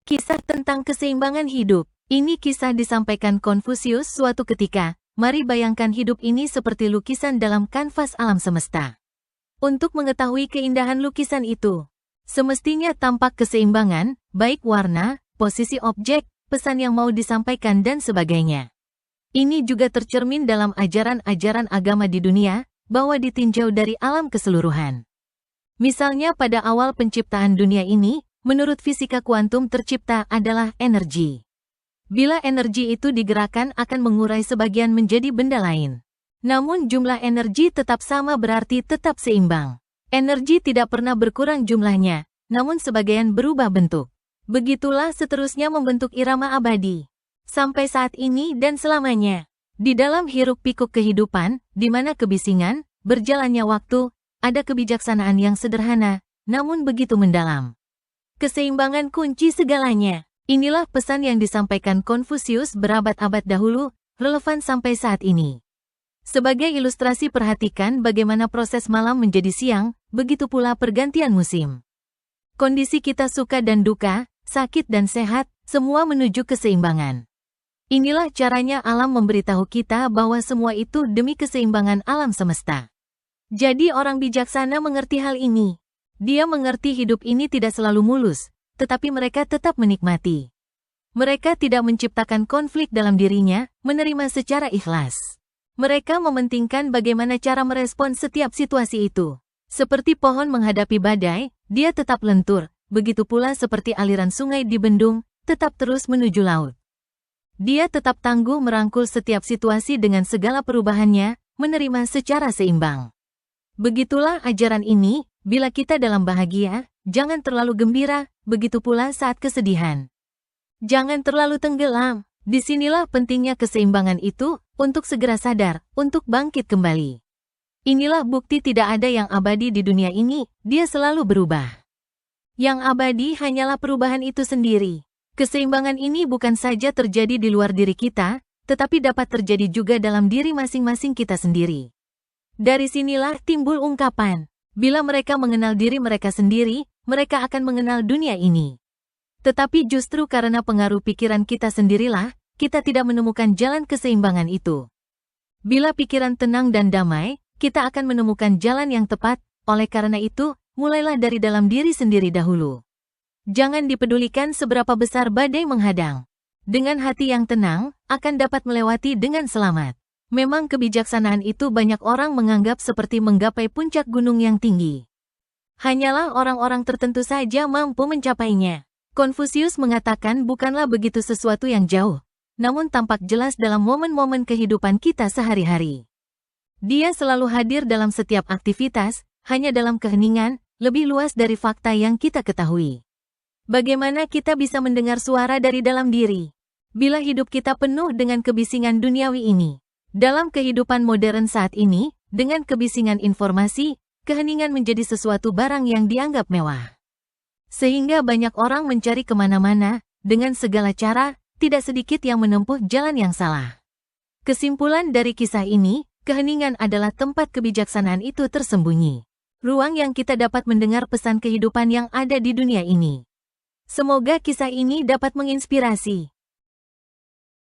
Kisah tentang keseimbangan hidup. Ini kisah disampaikan Konfusius suatu ketika. Mari bayangkan hidup ini seperti lukisan dalam kanvas alam semesta. Untuk mengetahui keindahan lukisan itu, semestinya tampak keseimbangan, baik warna, posisi objek, pesan yang mau disampaikan dan sebagainya. Ini juga tercermin dalam ajaran-ajaran agama di dunia, bahwa ditinjau dari alam keseluruhan. Misalnya pada awal penciptaan dunia ini, menurut fisika kuantum tercipta adalah energi. Bila energi itu digerakkan akan mengurai sebagian menjadi benda lain. Namun jumlah energi tetap sama berarti tetap seimbang. Energi tidak pernah berkurang jumlahnya, namun sebagian berubah bentuk. Begitulah seterusnya membentuk irama abadi. Sampai saat ini dan selamanya. Di dalam hiruk-pikuk kehidupan, di mana kebisingan, berjalannya waktu, ada kebijaksanaan yang sederhana, namun begitu mendalam. Keseimbangan kunci segalanya. Inilah pesan yang disampaikan Konfusius berabad-abad dahulu, relevan sampai saat ini. Sebagai ilustrasi perhatikan bagaimana proses malam menjadi siang, begitu pula pergantian musim. Kondisi kita suka dan duka, sakit dan sehat, semua menuju keseimbangan. Inilah caranya alam memberitahu kita bahwa semua itu demi keseimbangan alam semesta. Jadi orang bijaksana mengerti hal ini. Dia mengerti hidup ini tidak selalu mulus, tetapi mereka tetap menikmati. Mereka tidak menciptakan konflik dalam dirinya, menerima secara ikhlas. Mereka mementingkan bagaimana cara merespon setiap situasi itu. Seperti pohon menghadapi badai, dia tetap lentur, begitu pula seperti aliran sungai di bendung, tetap terus menuju laut. Dia tetap tangguh merangkul setiap situasi dengan segala perubahannya, menerima secara seimbang. Begitulah ajaran ini, bila kita dalam bahagia, jangan terlalu gembira, begitu pula saat kesedihan. Jangan terlalu tenggelam. Disinilah pentingnya keseimbangan itu, untuk segera sadar, untuk bangkit kembali. Inilah bukti tidak ada yang abadi di dunia ini, dia selalu berubah. Yang abadi hanyalah perubahan itu sendiri. Keseimbangan ini bukan saja terjadi di luar diri kita, tetapi dapat terjadi juga dalam diri masing-masing kita sendiri. Dari sinilah timbul ungkapan, bila mereka mengenal diri mereka sendiri, mereka akan mengenal dunia ini. Tetapi justru karena pengaruh pikiran kita sendirilah, kita tidak menemukan jalan keseimbangan itu. Bila pikiran tenang dan damai, kita akan menemukan jalan yang tepat, oleh karena itu, mulailah dari dalam diri sendiri dahulu. Jangan dipedulikan seberapa besar badai menghadang. Dengan hati yang tenang, akan dapat melewati dengan selamat. Memang kebijaksanaan itu banyak orang menganggap seperti menggapai puncak gunung yang tinggi. Hanyalah orang-orang tertentu saja mampu mencapainya. Konfusius mengatakan bukanlah begitu sesuatu yang jauh, namun tampak jelas dalam momen-momen kehidupan kita sehari-hari. Dia selalu hadir dalam setiap aktivitas, hanya dalam keheningan, lebih luas dari fakta yang kita ketahui. Bagaimana kita bisa mendengar suara dari dalam diri? Bila hidup kita penuh dengan kebisingan duniawi ini. Dalam kehidupan modern saat ini, dengan kebisingan informasi, keheningan menjadi sesuatu barang yang dianggap mewah. Sehingga banyak orang mencari kemana-mana, dengan segala cara, tidak sedikit yang menempuh jalan yang salah. Kesimpulan dari kisah ini, keheningan adalah tempat kebijaksanaan itu tersembunyi. Ruang yang kita dapat mendengar pesan kehidupan yang ada di dunia ini. Semoga kisah ini dapat menginspirasi.